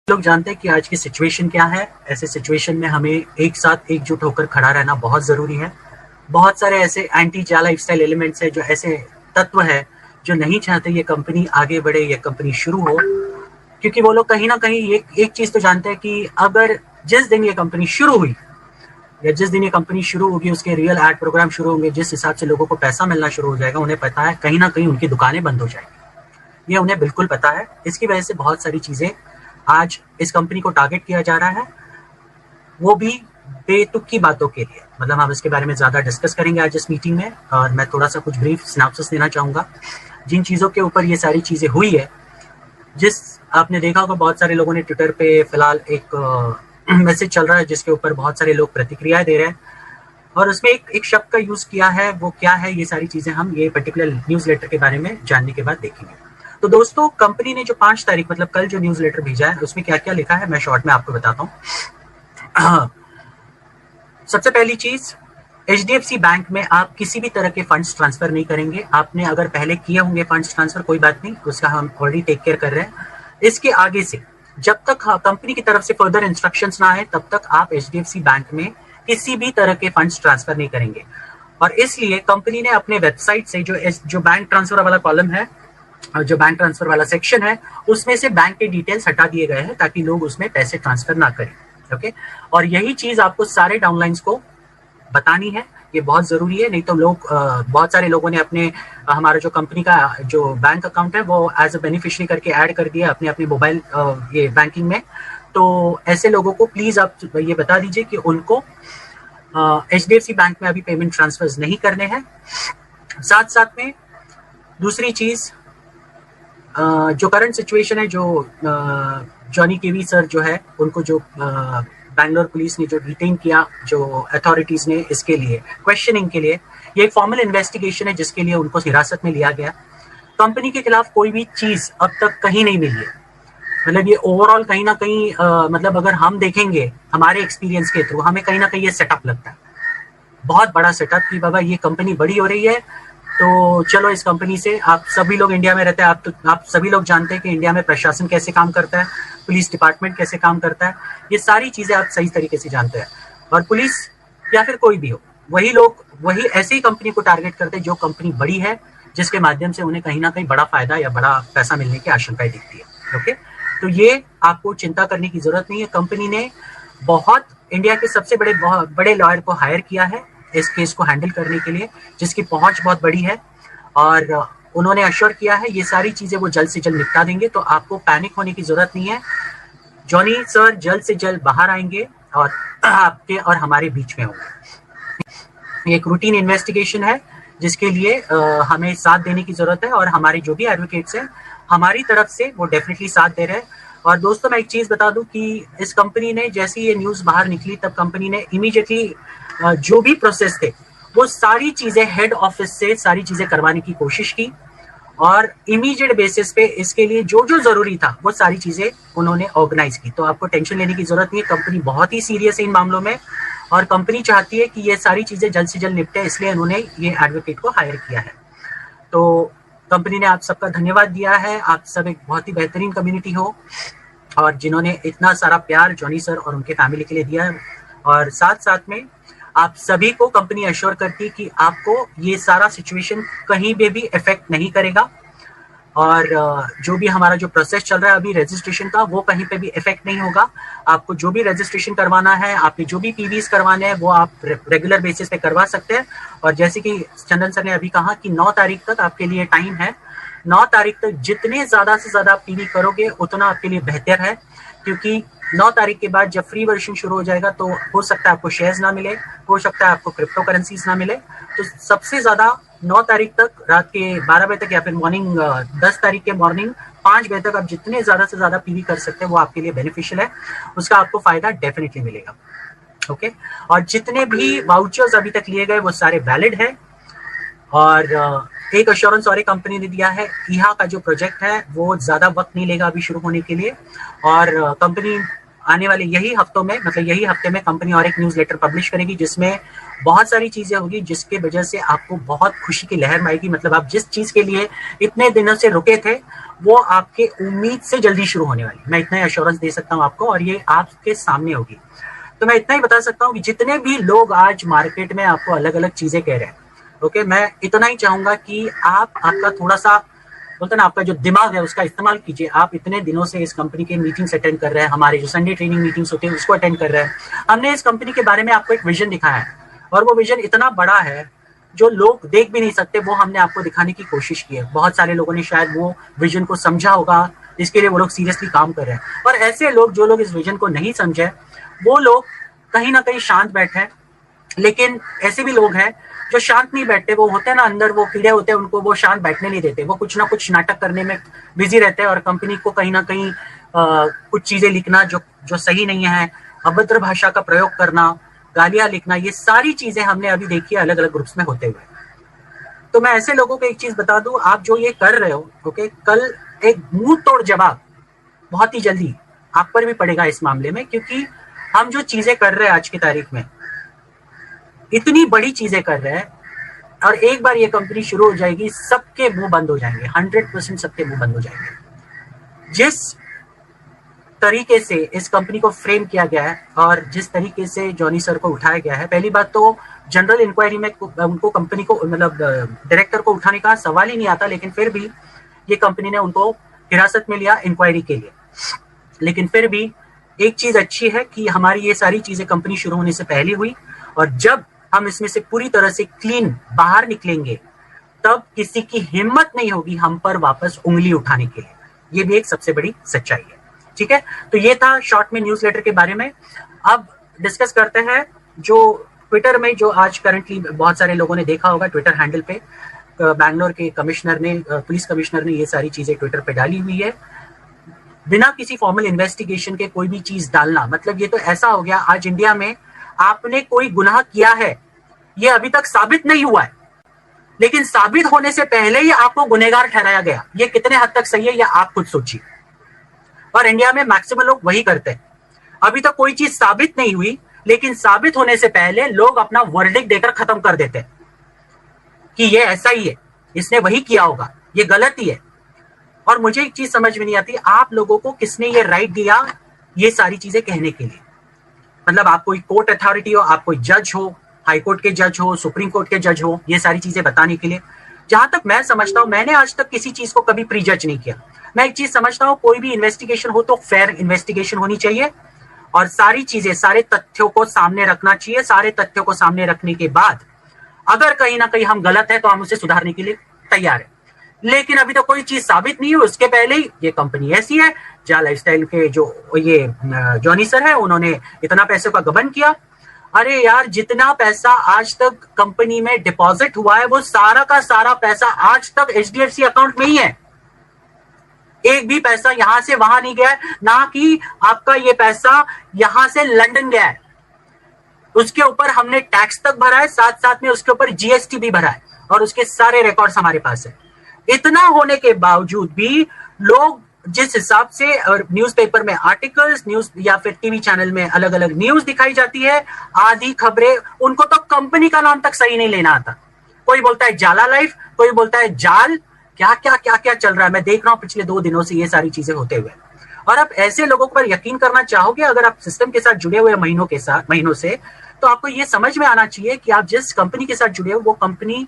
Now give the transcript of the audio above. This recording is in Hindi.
लोग जानते हैं कि आज की सिचुएशन क्या है। ऐसे सिचुएशन में हमें एक साथ एकजुट होकर खड़ा रहना बहुत ज़रूरी है। बहुत सारे ऐसे एंटी जा लाइफस्टाइल एलिमेंट्स हैं, जो ऐसे तत्व है जो नहीं चाहते ये कंपनी आगे बढ़े, ये कंपनी शुरू हो। क्योंकि वो लोग कहीं ना कहीं एक चीज़ तो जानते हैं कि अगर जिस दिन ये कंपनी शुरू हुई या जिस दिन ये कंपनी शुरू होगी, उसके रियल एड प्रोग्राम शुरू होंगे, जिस हिसाब से लोगों को पैसा मिलना शुरू हो जाएगा, उन्हें पता है कहीं ना कहीं उनकी दुकानें बंद हो जाएंगी। ये उन्हें बिल्कुल पता है। इसकी वजह से बहुत सारी चीज़ें आज इस कंपनी को टारगेट किया जा रहा है, वो भी बेतुकी बातों के लिए। मतलब हम इसके बारे में ज़्यादा डिस्कस करेंगे आज इस मीटिंग में, और मैं थोड़ा सा कुछ ब्रीफ सिनॉप्सिस देना चाहूँगा जिन चीज़ों के ऊपर ये सारी चीज़ें हुई है। जिस आपने देखा होगा, बहुत सारे लोगों ने ट्विटर पे फिलहाल एक मैसेज चल रहा है जिसके ऊपर बहुत सारे लोग प्रतिक्रियाएं दे रहे हैं, और उसमें एक शब्द का यूज़ किया है। वो क्या है, ये सारी चीज़ें हम ये पर्टिकुलर न्यूज़ लेटर के बारे में जानने के बाद देखेंगे। तो दोस्तों, कंपनी ने जो 5 तारीख मतलब कल जो न्यूज़ लेटर भेजा है, उसमें क्या क्या लिखा है मैं शॉर्ट में आपको बताता हूँ। सबसे पहली चीज, HDFC बैंक में आप किसी भी तरह के फंड्स ट्रांसफर नहीं करेंगे। आपने अगर पहले किए होंगे फंड्स ट्रांसफर, कोई बात नहीं, उसका हम ऑलरेडी टेक केयर कर रहे हैं। इसके आगे से जब तक कंपनी की तरफ से फर्दर इंस्ट्रक्शंस ना आए, तब तक आप HDFC बैंक में किसी भी तरह के फंड्स ट्रांसफर नहीं करेंगे। और इसलिए कंपनी ने अपने वेबसाइट से जो बैंक ट्रांसफर वाला कॉलम है, जो बैंक ट्रांसफर वाला सेक्शन है, उसमें से बैंक के डिटेल्स हटा दिए गए हैं ताकि लोग उसमें पैसे ट्रांसफर ना करें। ओके, और यही चीज आपको सारे डाउनलाइंस को बतानी है। ये बहुत जरूरी है, नहीं तो लोग बहुत सारे लोगों ने अपने हमारा जो कंपनी का जो बैंक अकाउंट है वो एज अ बेनिफिशियरी करके ऐड कर दिया अपने अपने मोबाइल ये बैंकिंग में। तो ऐसे लोगों को प्लीज आप ये बता दीजिए कि उनको HDFC बैंक में अभी पेमेंट ट्रांसफर नहीं करने हैं। साथ साथ में दूसरी चीज, जो करंट सिचुएशन है, जो जॉनी केवी सर जो है, उनको जो बैंगलोर पुलिस ने जो डिटेन किया, जो अथॉरिटीज ने इसके लिए क्वेश्चनिंग के लिए, ये एक फॉर्मल इन्वेस्टिगेशन है जिसके लिए उनको हिरासत में लिया गया। कंपनी के खिलाफ कोई भी चीज अब तक कहीं नहीं मिली है। मतलब ये ओवरऑल कहीं ना कहीं मतलब अगर हम देखेंगे हमारे एक्सपीरियंस के थ्रू, हमें कहीं ना कहीं ये सेटअप लगता है, बहुत बड़ा सेटअप, कि बाबा ये कंपनी बड़ी हो रही है तो चलो इस कंपनी से। आप सभी लोग इंडिया में रहते हैं, आप सभी लोग जानते हैं कि इंडिया में प्रशासन कैसे काम करता है, पुलिस डिपार्टमेंट कैसे काम करता है, ये सारी चीजें आप सही तरीके से जानते हैं। और पुलिस या फिर कोई भी हो, वही लोग वही ऐसी कंपनी को टारगेट करते हैं जो कंपनी बड़ी है, जिसके माध्यम से उन्हें कहीं ना कहीं बड़ा फायदा या बड़ा पैसा मिलने की आशंकाएं दिखती है। ओके, तो ये आपको चिंता करने की जरूरत नहीं है। कंपनी ने बहुत इंडिया के सबसे बड़े लॉयर को हायर किया है इस केस को हैंडल करने के लिए, जिसकी पहुंच बहुत बड़ी है, और उन्होंने अश्योर किया है ये सारी चीजें वो जल्द से जल्द निपटा देंगे। तो आपको पैनिक होने की जरूरत नहीं है। जॉनी सर जल्द से जल्द बाहर आएंगे और आपके और हमारे बीच में होंगे। एक रूटीन इन्वेस्टिगेशन है जिसके लिए हमें साथ देने की जरूरत है, और हमारे जो भी एडवोकेट्स हैं हमारी तरफ से वो डेफिनेटली साथ दे रहे हैं। और दोस्तों, मैं एक चीज बता दूं कि इस कंपनी ने, जैसे ये न्यूज बाहर निकली, तब कंपनी ने इमीडिएटली जो भी प्रोसेस थे वो सारी चीजें हेड ऑफिस से सारी चीजें करवाने की कोशिश की, और इमीडिएट बेसिस पे इसके लिए जो जो जरूरी था वो सारी चीजें उन्होंने ऑर्गेनाइज की। तो आपको टेंशन लेने की जरूरत नहीं है। कंपनी बहुत ही सीरियस है इन मामलों में, और कंपनी चाहती है कि ये सारी चीजें जल्द से जल्द निपटे, इसलिए उन्होंने ये एडवोकेट को हायर किया है। तो कंपनी ने आप सबका धन्यवाद दिया है। आप सब एक बहुत ही बेहतरीन कम्युनिटी हो, और जिन्होंने इतना सारा प्यार जॉनी सर और उनके फैमिली के लिए दिया है। और साथ साथ में आप सभी को कंपनी अश्योर करती है कि आपको ये सारा सिचुएशन कहीं पे भी इफेक्ट नहीं करेगा, और जो भी हमारा जो प्रोसेस चल रहा है अभी रजिस्ट्रेशन का, वो कहीं पे भी इफेक्ट नहीं होगा। आपको जो भी रजिस्ट्रेशन करवाना है, आपके जो भी पीवीज करवाने हैं, वो आप रेगुलर बेसिस पे करवा सकते हैं। और जैसे कि चंदन सर ने अभी कहा कि 9 तारीख तक आपके लिए टाइम है। 9 तारीख तक जितने ज्यादा से ज्यादा आप पीवी करोगे उतना आपके लिए बेहतर है, क्योंकि 9 तारीख के बाद जब फ्री वर्जन शुरू हो जाएगा तो हो सकता है आपको शेयर्स ना मिले, हो सकता है आपको क्रिप्टो करेंसीज ना मिले। तो सबसे ज्यादा 9 तारीख तक रात के 12 बजे तक, या फिर मॉर्निंग 10 तारीख के मॉर्निंग 5 बजे तक आप जितने ज्यादा से ज्यादा पीवी कर सकते हैं वो आपके लिए बेनिफिशियल है, उसका आपको फायदा डेफिनेटली मिलेगा। ओके, और जितने भी वाउचर्स अभी तक लिए गए वो सारे वैलिड है। और एक अश्योरेंस और एक कंपनी ने दिया है, ईहा का जो प्रोजेक्ट है वो ज्यादा वक्त नहीं लेगा अभी शुरू होने के लिए, और कंपनी आने वाले यही हफ्तों में, मतलब यही हफ्ते में कंपनी और एक न्यूज़लेटर पब्लिश करेगी जिसमें बहुत सारी चीजें होगी, जिसके वजह से आपको बहुत खुशी की लहर आएगी। मतलब आप जिस चीज के लिए इतने दिनों से रुके थे वो आपके उम्मीद से जल्दी शुरू होने वाली, मैं इतना एश्योरेंस दे सकता हूँ आपको, और ये आपके सामने होगी। तो मैं इतना ही बता सकता हूँ कि जितने भी लोग आज मार्केट में आपको अलग अलग चीजें कह रहे हैं, ओके, मैं इतना ही चाहूंगा कि आपका थोड़ा सा बोलते ना, आपका जो दिमाग है उसका इस्तेमाल कीजिए। आप इतने दिनों से इस कंपनी के मीटिंग्स अटेंड कर रहे हैं, हमारे जो संडे ट्रेनिंग मीटिंग्स होते हैं उसको अटेंड कर रहे हैं। हमने इस कंपनी के बारे में आपको एक विजन दिखाया है, और वो विजन इतना बड़ा है जो लोग देख भी नहीं सकते, वो हमने आपको दिखाने की कोशिश की है। बहुत सारे लोगों ने शायद वो विजन को समझा होगा, इसके लिए वो लोग सीरियसली काम कर रहे हैं। और ऐसे लोग जो लोग इस विजन को नहीं समझे, वो लोग कहीं ना कहीं शांत बैठे हैं। लेकिन ऐसे भी लोग हैं जो शांत नहीं बैठते, वो होते हैं ना अंदर वो कीड़े होते हैं, उनको वो शांत बैठने नहीं देते, वो कुछ ना कुछ नाटक करने में बिजी रहते हैं, और कंपनी को कहीं ना कहीं कुछ चीजें लिखना जो सही नहीं है, अभद्र भाषा का प्रयोग करना, गालियां लिखना, ये सारी चीजें हमने अभी देखी है अलग अलग ग्रुप्स में होते हुए। तो मैं ऐसे लोगों को एक चीज बता दूं, आप जो ये कर रहे हो, ओके, कल एक मुंह तोड़ जवाब बहुत ही जल्दी आप पर भी पड़ेगा इस मामले में, क्योंकि हम जो चीजें कर रहे हैं आज की तारीख में, इतनी बड़ी चीजें कर रहे हैं, और एक बार ये कंपनी शुरू हो जाएगी सबके मुंह बंद हो जाएंगे, 100% सबके मुंह बंद हो जाएंगे। जिस तरीके से इस कंपनी को फ्रेम किया गया है और जिस तरीके से जॉनी सर को उठाया गया है, पहली बात तो जनरल इंक्वायरी में उनको कंपनी को, मतलब डायरेक्टर को उठाने का सवाल ही नहीं आता, लेकिन फिर भी ये कंपनी ने उनको हिरासत में लिया इंक्वायरी के लिए। लेकिन फिर भी एक चीज अच्छी है कि हमारी ये सारी चीजें कंपनी शुरू होने से पहले हुई, और जब हम इसमें से पूरी तरह से क्लीन बाहर निकलेंगे तब किसी की हिम्मत नहीं होगी हम पर वापस उंगली उठाने के लिए। ये भी एक सबसे बड़ी सच्चाई है। ठीक है, तो ये था शॉर्ट में न्यूज़लेटर के बारे में। अब डिस्कस करते हैं जो ट्विटर में, जो आज करंटली बहुत सारे लोगों ने देखा होगा ट्विटर हैंडल पे, बैंगलोर के कमिश्नर ने, पुलिस कमिश्नर ने ये सारी चीजें ट्विटर पे डाली हुई है। बिना किसी फॉर्मल इन्वेस्टिगेशन के कोई भी चीज डालना, मतलब ये तो ऐसा हो गया आज इंडिया में आपने कोई गुनाह किया है, ये अभी तक साबित नहीं हुआ है, लेकिन साबित होने से पहले ही आपको गुनहगार ठहराया गया। ये कितने हद तक सही है, या आप खुद सोचिए। और इंडिया में मैक्सिमम लोग वही करते हैं। अभी तक कोई चीज साबित नहीं हुई, लेकिन साबित होने से पहले लोग अपना वर्डिक्ट देकर खत्म कर देते हैं कि ये ऐसा ही है, इसने वही किया होगा, ये गलती है। और मुझे एक चीज समझ में नहीं आती, आप लोगों को किसने ये राइट दिया ये सारी चीजें कहने के लिए? मतलब आप कोई कोर्ट अथॉरिटी हो, आप कोई जज हो, हाई कोर्ट के जज हो, सुप्रीम कोर्ट के जज हो, ये सारी चीजें बताने के लिए? जहां तक मैं समझता हूं, मैंने आज तक किसी चीज को कभी प्री जज नहीं किया। मैं एक चीज समझता हूं, कोई भी इन्वेस्टिगेशन हो तो फेयर इन्वेस्टिगेशन होनी चाहिए, और सारी चीजें, सारे तथ्यों को सामने रखना चाहिए। सारे तथ्यों को सामने रखने के बाद अगर कहीं ना कहीं हम गलत है तो हम उसे सुधारने के लिए तैयार है। लेकिन अभी तो कोई चीज साबित नहीं हुई, उसके पहले ही ये कंपनी ऐसी है। जा लाइफस्टाइल के जो ये जॉनी सर है, उन्होंने इतना पैसे का गबन किया। अरे यार, जितना पैसा आज तक कंपनी में डिपॉजिट हुआ है वो सारा का सारा पैसा आज तक एचडीएफसी अकाउंट में ही है। एक भी पैसा यहां से वहां नहीं गया है, ना कि आपका ये पैसा यहां से लंदन गया है। उसके ऊपर हमने टैक्स तक भरा है, साथ साथ में उसके ऊपर जीएसटी भी भरा है, और उसके सारे रिकॉर्ड्स हमारे पास है। इतना होने के बावजूद भी लोग जिस हिसाब से न्यूज़पेपर में आर्टिकल्स, न्यूज या फिर टीवी चैनल में अलग अलग न्यूज दिखाई जाती है, आधी खबरें, उनको तो कंपनी का नाम तक सही नहीं लेना आता। कोई बोलता है जाला लाइफ, कोई बोलता है जाल, क्या क्या क्या क्या चल रहा है। मैं देख रहा हूं पिछले 2 दिनों से ये सारी चीजें होते हुए। और आप ऐसे लोगों पर यकीन करना चाहोगे? अगर आप सिस्टम के साथ जुड़े हुए महीनों से, तो आपको ये समझ में आना चाहिए कि आप जिस कंपनी के साथ जुड़े हो वो कंपनी